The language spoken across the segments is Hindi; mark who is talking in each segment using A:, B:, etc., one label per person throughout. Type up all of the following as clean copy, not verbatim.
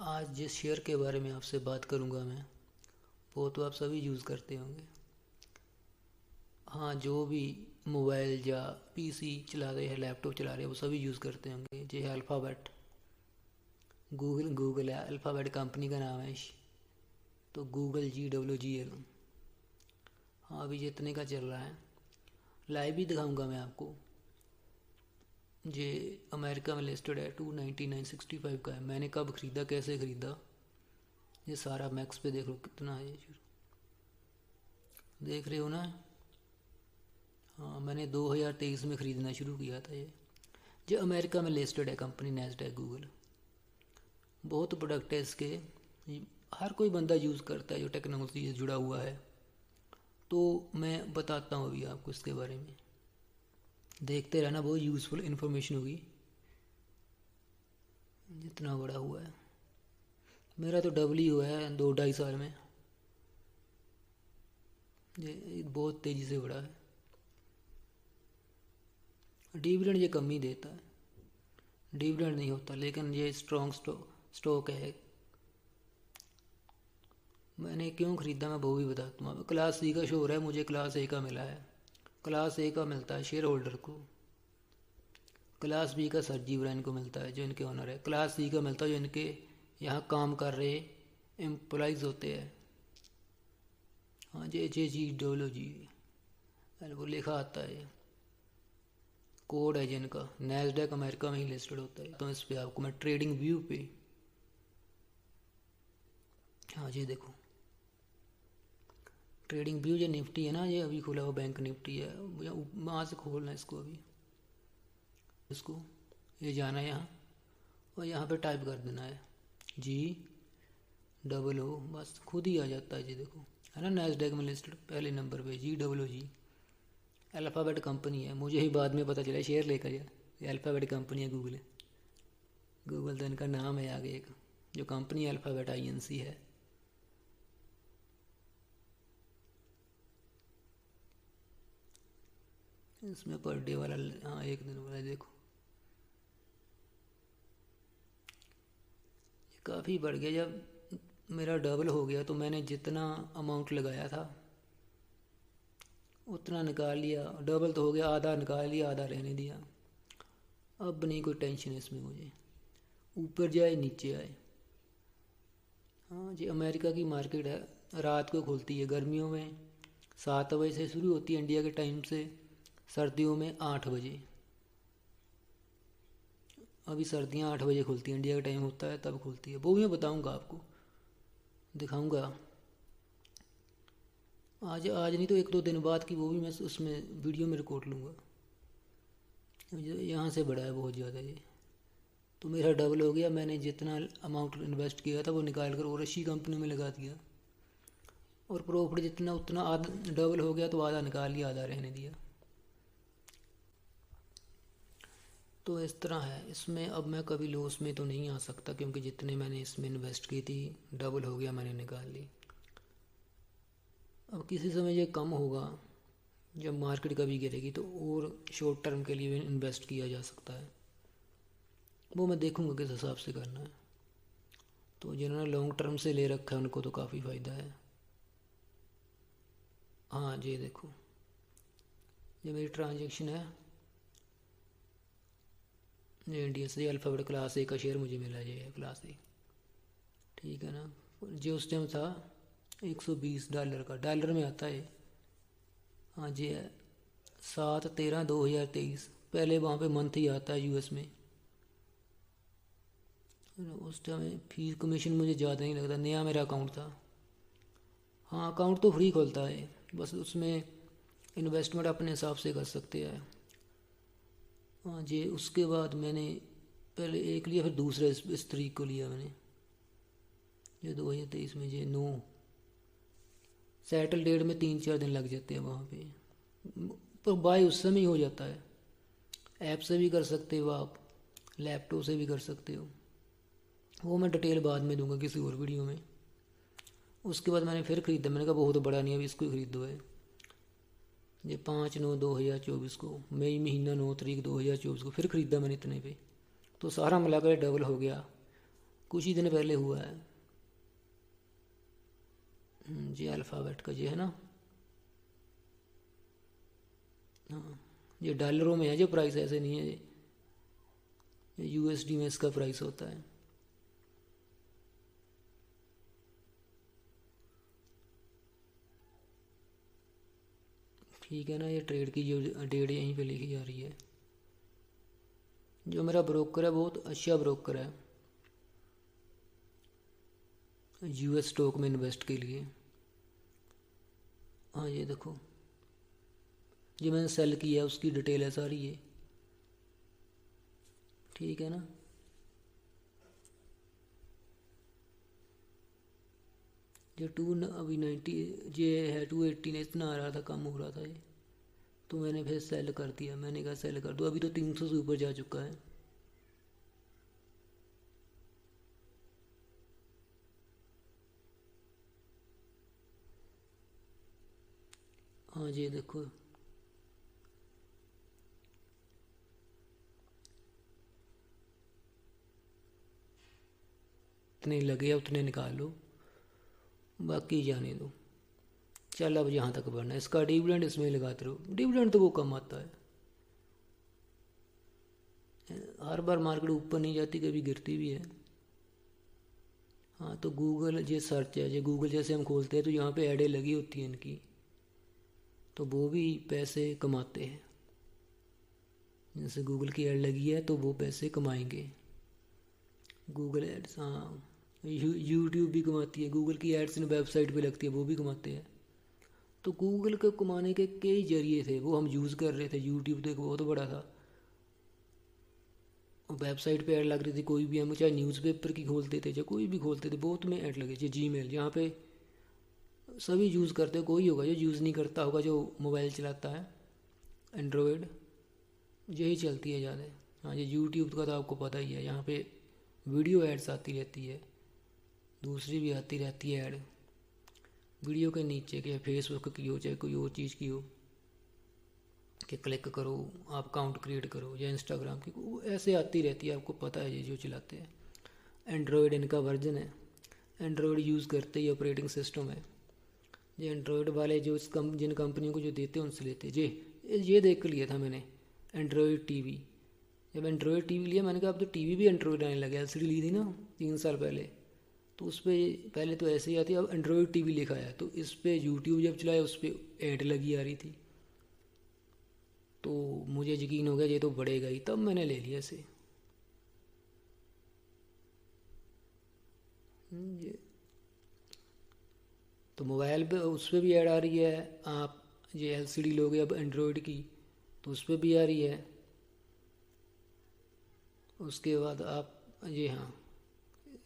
A: आज जिस शेयर के बारे में आपसे बात करूंगा मैं, वो तो आप सभी यूज़ करते होंगे। हाँ, जो भी मोबाइल या पीसी चला रहे हैं, लैपटॉप चला रहे हैं, वो सभी यूज़ करते होंगे। जो है अल्फ़ाबेट। गूगल है, अल्फ़ाबेट कंपनी का नाम है। तो गूगल GWGL। हाँ, अभी जितने का चल रहा है। लाइव भी दिखाऊंगा मैं आपको। ये अमेरिका में लिस्टेड है, 299.65 का है। मैंने कब ख़रीदा, कैसे ख़रीदा, ये सारा मैक्स पे देख लो कितना है। ये देख रहे हो ना। हाँ, मैंने 2023 में ख़रीदना शुरू किया था ये। जो अमेरिका में लिस्टेड है कंपनी, नैस्डैक गूगल। बहुत प्रोडक्ट है इसके। हर कोई बंदा यूज़ करता है जो टेक्नोलॉजी से जुड़ा हुआ है। तो मैं बताता हूँ अभी आपको इसके बारे में। देखते रहना, बहुत यूज़फुल इन्फॉर्मेशन होगी। जितना बड़ा हुआ है, मेरा तो डबल ही हुआ है 2-2.5 साल में। ये बहुत तेज़ी से बढ़ा है। डिविडेंड ये कम ही देता है, डिविडेंड नहीं होता, लेकिन ये स्ट्रॉन्ग स्टॉक है। मैंने क्यों ख़रीदा मैं वो भी बताता हूँ। क्लास सी का शो हो रहा है, मुझे क्लास ए का मिला है। क्लास ए का मिलता है शेयर होल्डर को। क्लास बी का सर जीवरान को मिलता है जो इनके ओनर है। क्लास सी का मिलता है जो इनके यहाँ काम कर रहे एम्प्लॉइज़ होते हैं। हाँ, JJGWG वो लिखा आता है। कोड है जिनका। नैस्डैक अमेरिका में ही लिस्टेड होता है। तो इस पर आपको मैं ट्रेडिंग व्यू पे, हाँ जी देखो, ट्रेडिंग व्यू। ये निफ्टी है ना, ये अभी खुला हुआ बैंक निफ्टी है। वहाँ से खोलना है इसको अभी। इसको ये जाना है यहाँ, और यहाँ पे टाइप कर देना है GOO। बस खुद ही आ जाता है। जी देखो, है ना, नैस्डैक में लिस्टेड पहले नंबर पे GOOG। अल्फ़ाबेट कंपनी है, मुझे ही बाद में पता चला शेयर लेकर ये अल्फ़ाबेट कंपनी है। गूगल है, गूगल तो इनका नाम है आगे एक। जो कंपनी अल्फ़ाबेट INC है। इसमें पर डे वाला, हाँ, एक दिन वाला देखो, ये काफ़ी बढ़ गया। जब मेरा डबल हो गया तो मैंने जितना अमाउंट लगाया था उतना निकाल लिया। डबल तो हो गया, आधा निकाल लिया, आधा रहने दिया। अब नहीं कोई टेंशन है इसमें मुझे, ऊपर जाए नीचे आए। हाँ जी, अमेरिका की मार्केट है, रात को खुलती है। गर्मियों में 7 बजे से शुरू होती है इंडिया के टाइम से, सर्दियों में 8 बजे। अभी सर्दियाँ 8 बजे खुलती हैं, इंडिया का टाइम होता है तब खुलती है। वो भी मैं बताऊँगा आपको, दिखाऊँगा। आज आज नहीं तो 1-2 दिन बाद की वो भी मैं उसमें वीडियो में रिकॉर्ड लूँगा। यहाँ से बढ़ा है बहुत ज़्यादा ये। तो मेरा डबल हो गया। मैंने जितना अमाउंट इन्वेस्ट किया था वो निकाल कर और अच्छी कंपनी में लगा दिया। और प्रॉफिट जितना उतना आधा डबल हो गया, तो आधा निकाल लिया, आधा रहने दिया। तो इस तरह है इसमें। अब मैं कभी लॉस में तो नहीं आ सकता, क्योंकि जितने मैंने इसमें इन्वेस्ट की थी डबल हो गया, मैंने निकाल ली। अब किसी समय ये कम होगा, जब मार्केट कभी गिरेगी, तो और शॉर्ट टर्म के लिए इन्वेस्ट किया जा सकता है। वो मैं देखूँगा किस हिसाब से करना है। तो जिन्होंने लॉन्ग टर्म से ले रखा है उनको तो काफ़ी फ़ायदा है। हाँ जी देखो, ये मेरी ट्रांजेक्शन है। ये इंडिया से अल्फ़ाबेट क्लास ए का शेयर मुझे मिला, ये है क्लास ए। ठीक है ना। जो उस टाइम था $120 का, डॉलर में आता है। हाँ जी है, 7/13/2023। पहले वहाँ पे मंथ ही आता है US में। उस टाइम फीस कमीशन मुझे ज़्यादा नहीं लगता, नया मेरा अकाउंट था। हाँ, अकाउंट तो फ्री खुलता है, बस उसमें इन्वेस्टमेंट अपने हिसाब से कर सकते हैं। हाँ जी, उसके बाद मैंने पहले एक लिया, फिर दूसरा इस तरीक को लिया मैंने, जो 2023 में। ये 9 सेटल डेट में 3-4 दिन लग जाते हैं वहाँ पे, पर बाय उस समय ही हो जाता है। ऐप से भी कर सकते हो आप, लैपटॉप से भी कर सकते हो। वो मैं डिटेल बाद में दूंगा किसी और वीडियो में। उसके बाद मैंने फिर ख़रीदा। मैंने कहा बहुत बड़ा नहीं, अभी इसको ही ख़रीदो है। ये 5/9/2024 को, मई महीना 9 तारीख 2024 को फिर ख़रीदा मैंने इतने पे। तो सारा मिलाकर डबल हो गया। कुछ ही दिन पहले हुआ है। जी अल्फ़ाबेट का जी है ना। हाँ, ये डॉलरों में है जो प्राइस, ऐसे नहीं है ये यूएसडी में इसका प्राइस होता है। ठीक है ना। ये ट्रेड की जो डेट यहीं पे लिखी जा रही है। जो मेरा ब्रोकर है बहुत अच्छा ब्रोकर है यूएस स्टॉक में इन्वेस्ट के लिए। हाँ ये देखो, ये मैंने सेल किया है उसकी डिटेल है सारी ये। ठीक है ना। ये अभी 90 ये है 280 ने इतना आ रहा था, कम हो रहा था ये, तो मैंने फिर सेल कर दिया। मैंने कहा सेल कर दो, अभी तो 300 से ऊपर जा चुका है। हाँ ये देखो, इतने लगे उतने निकालो, बाकी जाने दो। चल अब यहाँ तक बढ़ना है, इसका डिविडेंड इसमें लगाते रहो। डिविडेंड तो वो कम आता है, हर बार मार्केट ऊपर नहीं जाती, कभी गिरती भी है। हाँ तो गूगल ये सर्च है, ये गूगल जैसे हम खोलते हैं तो यहाँ पे ऐडें लगी होती हैं इनकी, तो वो भी पैसे कमाते हैं। जैसे गूगल की ऐड लगी है तो वो पैसे कमाएंगे। गूगल एड्स, हाँ यूट्यूब भी कमाती है, गूगल की एड्स इन वेबसाइट पे लगती है, वो भी कमाते हैं। तो गूगल के कमाने के कई जरिए थे, वो हम यूज़ कर रहे थे। यूट्यूब तो एक बहुत बड़ा था, वेबसाइट पे ऐड लग रही थी, कोई भी हम चाहे न्यूज़पेपर की खोलते थे, चाहे कोई भी खोलते थे, बहुत में ऐड लगे। जीमेल यहाँ पे सभी यूज़ करते हैं, कोई होगा जो यूज़ नहीं करता होगा, जो मोबाइल चलाता है एंड्रॉयड, यही चलती है ज़्यादा। हाँ ये यूट्यूब का तो आपको पता ही है, यहाँ पे वीडियो एड्स आती रहती है, दूसरी भी आती रहती है ऐड वीडियो के नीचे, के फेसबुक की हो चाहे कोई और चीज़ की हो, कि क्लिक करो आप अकाउंट क्रिएट करो, या इंस्टाग्राम की वो ऐसे आती रहती है, आपको पता है ये जो चलाते हैं। एंड्रॉयड इनका वर्जन है, एंड्रॉयड यूज़ करते ही ऑपरेटिंग सिस्टम है। ये एंड्रॉयड वाले जो जिन कंपनियों को जो देते हैं उनसे लेते हैं। ये देख कर लिया था मैंने एंड्रॉयड टीवी। जब एंड्रॉयड टीवी लिया मैंने कहा अब तो टीवी भी एंड्रॉयड आने लगे। एलसीडी ली थी ना 3 साल पहले, तो उस पर पहले तो ऐसे ही आती, अब एंड्रॉयड टीवी लिखा है, तो इस पर यूट्यूब जब चलाया उस पर ऐड लगी आ रही थी, तो मुझे यकीन हो गया ये तो बढ़ेगा ही, तब मैंने ले लिया इसे। ये तो मोबाइल पे उस पर भी ऐड आ रही है। आप ये एलसीडी लोगे अब एंड्रॉयड की, तो उस पर भी आ रही है। उसके बाद आप ये, हाँ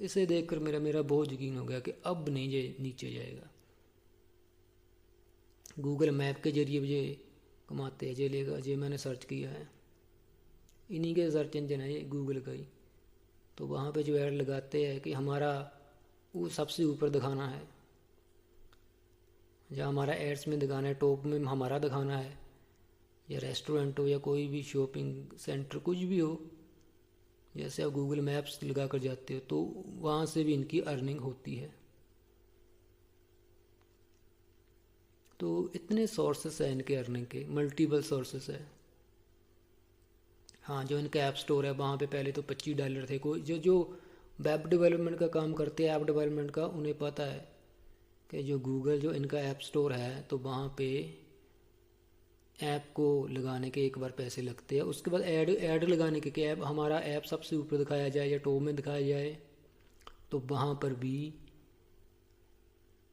A: इसे देखकर मेरा मेरा बहुत यकीन हो गया कि अब नहीं ये नीचे जाएगा। गूगल मैप के जरिए भी ये कमाते हैं, ये लेगा, ये मैंने सर्च किया है, इन्हीं के सर्च इंजन है ये गूगल का ही। तो वहाँ पे जो ऐड लगाते हैं कि हमारा वो सबसे ऊपर दिखाना है, या हमारा एड्स में दिखाना है, टॉप में हमारा दिखाना है, या रेस्टोरेंट हो या कोई भी शॉपिंग सेंटर कुछ भी हो, जैसे आप गूगल मैप्स लगा कर जाते हो तो वहाँ से भी इनकी अर्निंग होती है। तो इतने सोर्सेस हैं इनके अर्निंग के, मल्टीपल सोर्सेस है। हाँ जो इनका ऐप स्टोर है वहाँ पे पहले तो $25 थे। कोई जो जो वेब डेवलपमेंट का काम करते हैं, ऐप डेवलपमेंट का, उन्हें पता है कि जो गूगल जो इनका ऐप स्टोर है तो वहाँ पे ऐप को लगाने के एक बार पैसे लगते हैं। उसके बाद ऐड लगाने के, कि ऐप हमारा ऐप सबसे ऊपर दिखाया जाए या टॉप में दिखाया जाए, तो वहाँ पर भी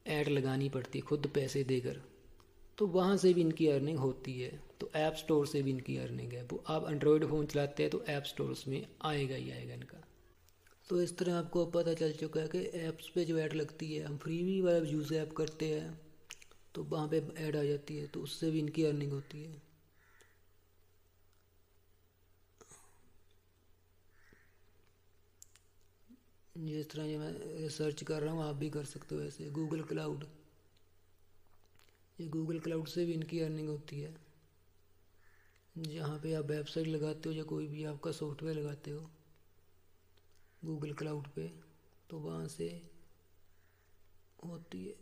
A: ऐड लगानी पड़ती है खुद पैसे देकर, तो वहाँ से भी इनकी अर्निंग होती है। तो ऐप स्टोर से भी इनकी अर्निंग है। वो आप एंड्रॉयड फ़ोन चलाते हैं तो ऐप स्टोर उसमें आएगा ही आएगा इनका। तो इस तरह आपको पता चल चुका है कि ऐप्स पे जो ऐड लगती है, हम फ्री भी वाला यूज़ ऐप करते हैं तो वहाँ पे ऐड आ जाती है, तो उससे भी इनकी अर्निंग होती है। जिस तरह ये मैं सर्च कर रहा हूँ आप भी कर सकते हो ऐसे, गूगल क्लाउड, ये गूगल क्लाउड से भी इनकी अर्निंग होती है। जहाँ पे आप वेबसाइट लगाते हो या कोई भी आपका सॉफ्टवेयर लगाते हो गूगल क्लाउड पे, तो वहाँ से होती है।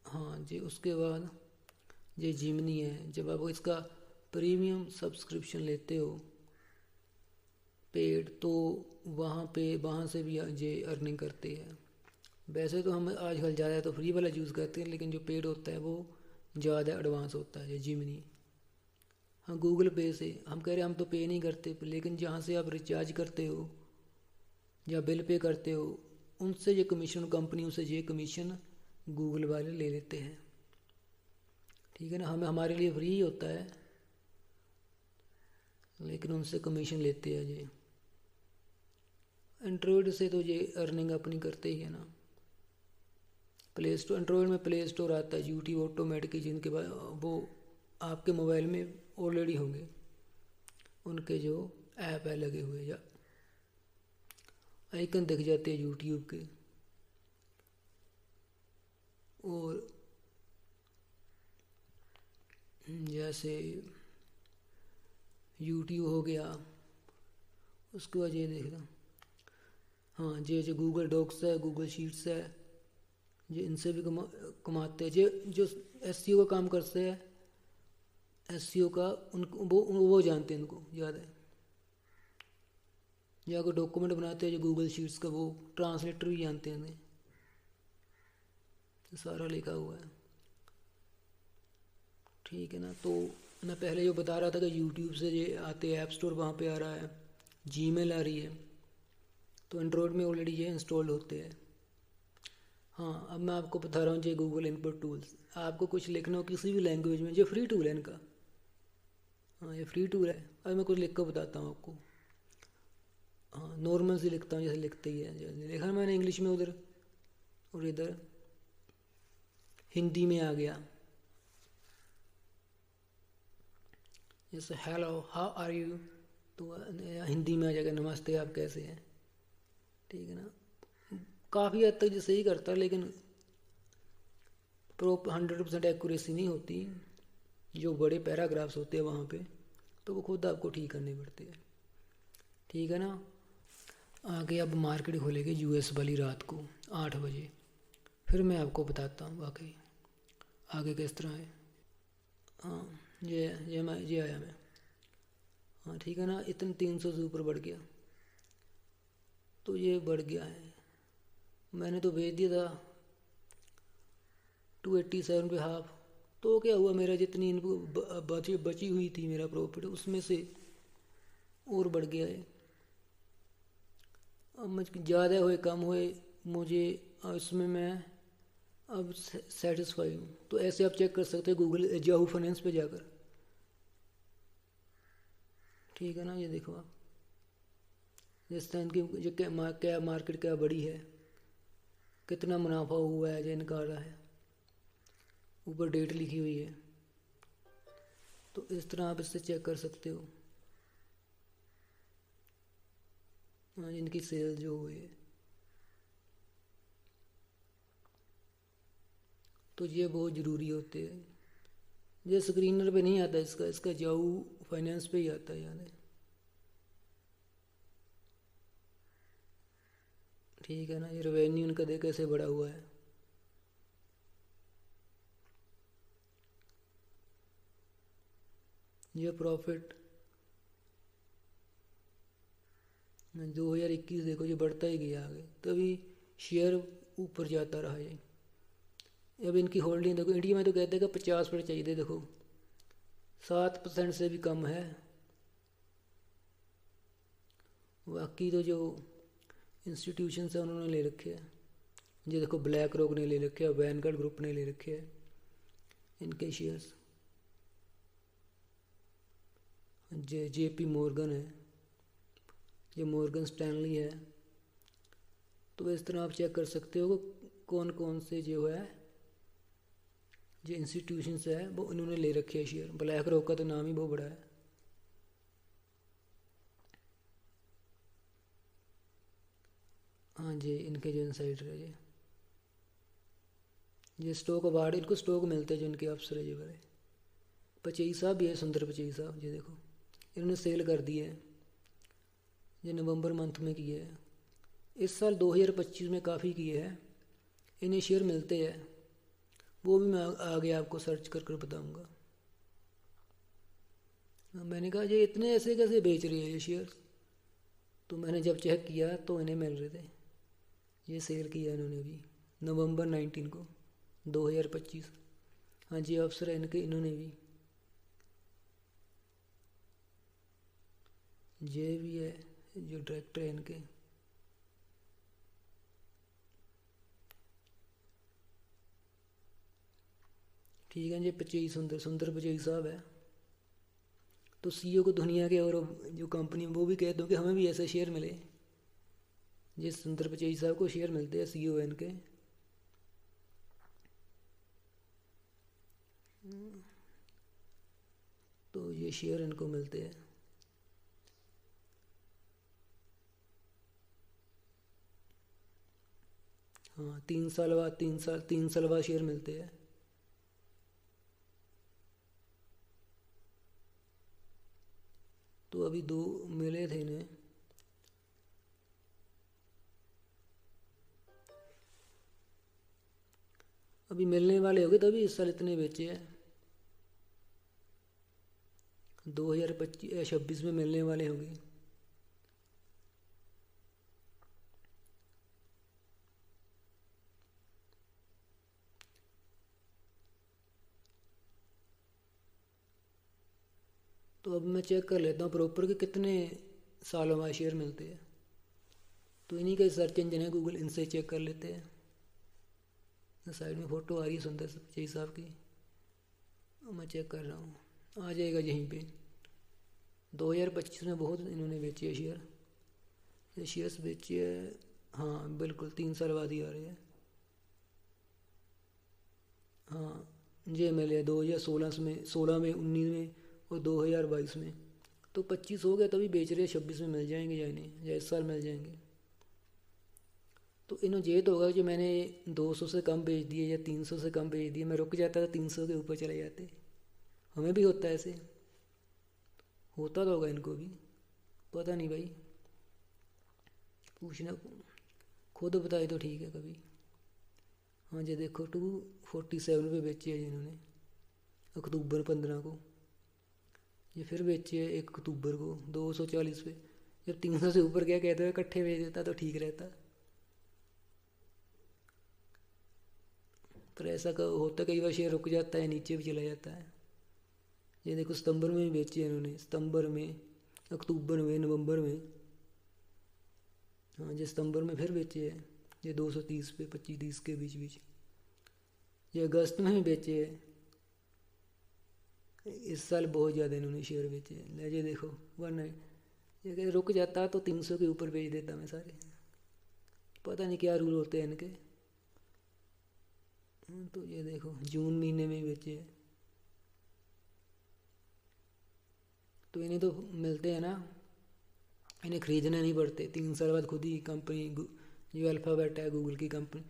A: हाँ जी, उसके बाद ये जिमनी है। जब आप इसका प्रीमियम सब्सक्रिप्शन लेते हो पेड, तो वहाँ से भी ये अर्निंग करते हैं। वैसे तो हम आजकल ज़्यादा तो फ्री वाला यूज़ करते हैं, लेकिन जो पेड होता है वो ज़्यादा एडवांस होता है, ये जिमनी। हाँ, गूगल पे से हम कह रहे हैं हम तो पे नहीं करते, लेकिन जहाँ से आप रिचार्ज करते हो या बिल पे करते हो, उनसे ये कमीशन, कंपनियों से ये कमीशन गूगल वाले ले लेते हैं। ठीक है ना, हमें हमारे लिए फ्री ही होता है, लेकिन उनसे कमीशन लेते हैं ये। एंड्रॉयड से तो ये अर्निंग अपनी करते ही है ना। प्ले स्टोर, एंड्रॉयड में प्ले स्टोर आता है, यूट्यूब ऑटोमेटिक, जिनके बाद वो आपके मोबाइल में ऑलरेडी होंगे, उनके जो ऐप है लगे हुए, या आइकन दिख जाते हैं यूट्यूब के। और जैसे यूट्यूब हो गया, उसके बाद ये देखना। हाँ, ये जो गूगल डॉक्स है, गूगल शीट्स है, ये इनसे भी कमाते हैं। ये जो एसईओ का काम करते हैं, एसईओ का, उनको वो जानते हैं, उनको याद है। या अगर डॉक्यूमेंट बनाते हैं जो गूगल शीट्स का, वो ट्रांसलेटर भी जानते हैं, सारा लिखा हुआ है। ठीक है ना, तो मैं पहले जो बता रहा था कि यूट्यूब से ये आते हैं, ऐप स्टोर वहाँ पे आ रहा है, जीमेल आ रही है, तो एंड्रॉयड में ऑलरेडी ये इंस्टॉल होते हैं। हाँ, अब मैं आपको बता रहा हूँ ये गूगल इनपुट टूल्स। आपको कुछ लिखना हो किसी भी लैंग्वेज में, ये फ्री टूल है इनका। हाँ, ये फ्री टूल है। अब मैं कुछ लिख कर बताता हूँ आपको। हाँ, नॉर्मल से लिखता हूँ, जैसे लिखते ही है। लिखा मैंने इंग्लिश में उधर, और इधर हिंदी में आ गया, जैसे हेलो हाउ आर यू, तो हिंदी में आ जाएगा नमस्ते आप कैसे हैं। ठीक है ना, काफ़ी हद तक जो सही करता है, लेकिन 100% एक्यूरेसी नहीं होती। जो बड़े पैराग्राफ्स होते हैं वहाँ पे, तो वो खुद आपको ठीक करने पड़ते हैं। ठीक है ना, आगे अब मार्केट खोलेगी यूएस वाली रात को 8 बजे, फिर मैं आपको बताता हूँ वाकई आगे किस तरह है। हाँ, ये आया मैं। हाँ ठीक है ना, इतने 300 से ऊपर बढ़ गया, तो ये बढ़ गया है। मैंने तो भेज दिया था 287 पे हाफ, तो क्या हुआ, मेरा जितनी इनको बची हुई थी मेरा प्रॉफिट, उसमें से और बढ़ गया है। अब मुझ ज़्यादा हुए कम हुए, मुझे इसमें मैं अब सेटिस्फाई हूँ। तो ऐसे आप चेक कर सकते हैं गूगल याहू फाइनेंस पे जाकर। ठीक है ना, ये देखो आप, जिस तरह इनकी जो क्या मार्केट क्या बड़ी है, कितना मुनाफा हुआ है जो इनका आ रहा है, ऊपर डेट लिखी हुई है। तो इस तरह आप इससे चेक कर सकते हो इनकी सेल जो हुई है। तो ये बहुत ज़रूरी होते हैं। ये स्क्रीनर पे नहीं आता इसका याहू फाइनेंस पे ही आता है, याद है। ठीक है ना, ये रेवेन्यू इनका देख कैसे बढ़ा हुआ है। ये प्रॉफिट 2021 देखो, ये बढ़ता ही गया आगे, तभी शेयर ऊपर जाता रहा ये। अब इनकी होल्डिंग देखो, इंडिया में तो कहते हैं कि 50% चाहिए, देखो 7% से भी कम है। बाकी तो जो इंस्टीट्यूशन है उन्होंने ले रखे हैं, ये देखो ब्लैक रॉक ने ले रखे हैं, वैनगार्ड ग्रुप ने ले रखे हैं इनके शेयर्स, जेपी मॉर्गन है, ये मॉर्गन स्टैनली है। तो इस तरह आप चेक कर सकते हो कौन कौन से जो है जो इंस्टीट्यूशंस है वो इन्होंने ले रखे हैं शेयर। ब्लैक रॉक का तो नाम ही बहुत बड़ा है। हाँ जी, इनके जो इनसाइडर है ये स्टॉक अवार्ड, इनको स्टॉक मिलते हैं जो इनके अफसर है, ये बड़े पचई साहब भी है, सुंदर पचई साहब, ये देखो इन्होंने सेल कर दी है, ये नवंबर मंथ में किए है। इस साल 2025 में काफ़ी किए हैं, इन्हें शेयर मिलते हैं, वो भी मैं आगे आपको सर्च कर कर बताऊँगा। मैंने कहा ये इतने ऐसे कैसे बेच रही है ये शेयर, तो मैंने जब चेक किया तो इन्हें मिल रहे थे। ये सेल किया इन्होंने भी नवंबर 19 को 2025। हाँ जी, अफसर इनके इन्होंने भी, ये भी है जो डायरेक्टर है इनके। ठीक है जी, पचई सुंदर पचई साहब है। तो सीईओ को दुनिया के और जो कंपनी वो भी कहते हो कि हमें भी ऐसे शेयर मिले। जिस सुंदर पिचाई साहब को शेयर मिलते हैं सीईओ इनके। तो ये शेयर इनको मिलते हैं। हाँ, 3 साल बाद 3 साल बाद शेयर मिलते हैं। तो अभी 2 मिले थे इन्हें। अभी मिलने वाले होंगे, तभी इस साल इतने बेचे हैं। 2026 में मिलने वाले होंगे। तो अब मैं चेक कर लेता हूँ प्रॉपर कि कितने सालों में शेयर मिलते हैं। तो इन्हीं का सर्च इंजन है गूगल, इनसे चेक कर लेते हैं। साइड में फ़ोटो आ रही है सुंदर पिचाई साहब की, मैं चेक कर रहा हूँ, आ जाएगा यहीं पे। 2025 में बहुत इन्होंने बेचे है शेयर, ये शेयर्स बेचे है। हाँ बिल्कुल, 3 साल बाद ही आ रहे हैं। हाँ, ये मिले 2016 में, 16 में, 19 में और 2022 में। तो 25 हो गया तभी बेच रहे हैं, 26 में मिल जाएंगे या नहीं, या इस साल मिल जाएंगे। तो इन्हों ये तो होगा कि मैंने 200 से कम बेच दिए या 300 से कम बेच दिए, मैं रुक जाता तो 300 के ऊपर चले जाते। हमें भी होता है ऐसे, होता तो होगा इनको भी, पता नहीं भाई, पूछना, खुद बताए तो ठीक है कभी। हाँ जी देखो, 247 पे बेचे है जिन्होंने अक्टूबर 15 को। ये फिर बेचे है 1 अक्टूबर को 240 पे। जब 300 से ऊपर क्या कहते हैं, इकट्ठे बेच देता तो ठीक रहता, पर ऐसा होता कई बार, शेयर रुक जाता है, नीचे भी चला जाता है। ये देखो सितंबर में भी बेचे इन्होंने, सितंबर में, अक्टूबर में, नवंबर में। हाँ, ये सितंबर में फिर बेचे हैं, ये 230 पे, 25-30 के बीच बीच। ये अगस्त में भी बेचे हैं। इस साल बहुत ज़्यादा इन्होंने शेयर बेचे हैं। ये देखो, वरना ये रुक जाता तो 300 के ऊपर बेच देता मैं सारे। पता नहीं क्या रूल होते हैं इनके। तो ये देखो जून महीने में बेचे हैं। तो इन्हें तो मिलते हैं ना, इन्हें ख़रीदने नहीं पड़ते। 3 साल बाद खुद ही कंपनी, जो अल्फ़ाबेट है गूगल की कंपनी,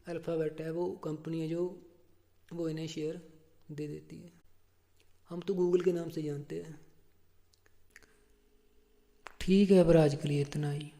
A: अल्फ़ाबेट है वो कंपनी है जो, वो इन्हें शेयर दे देती है। हम तो गूगल के नाम से जानते हैं। ठीक है, पर आज के लिए इतना ही।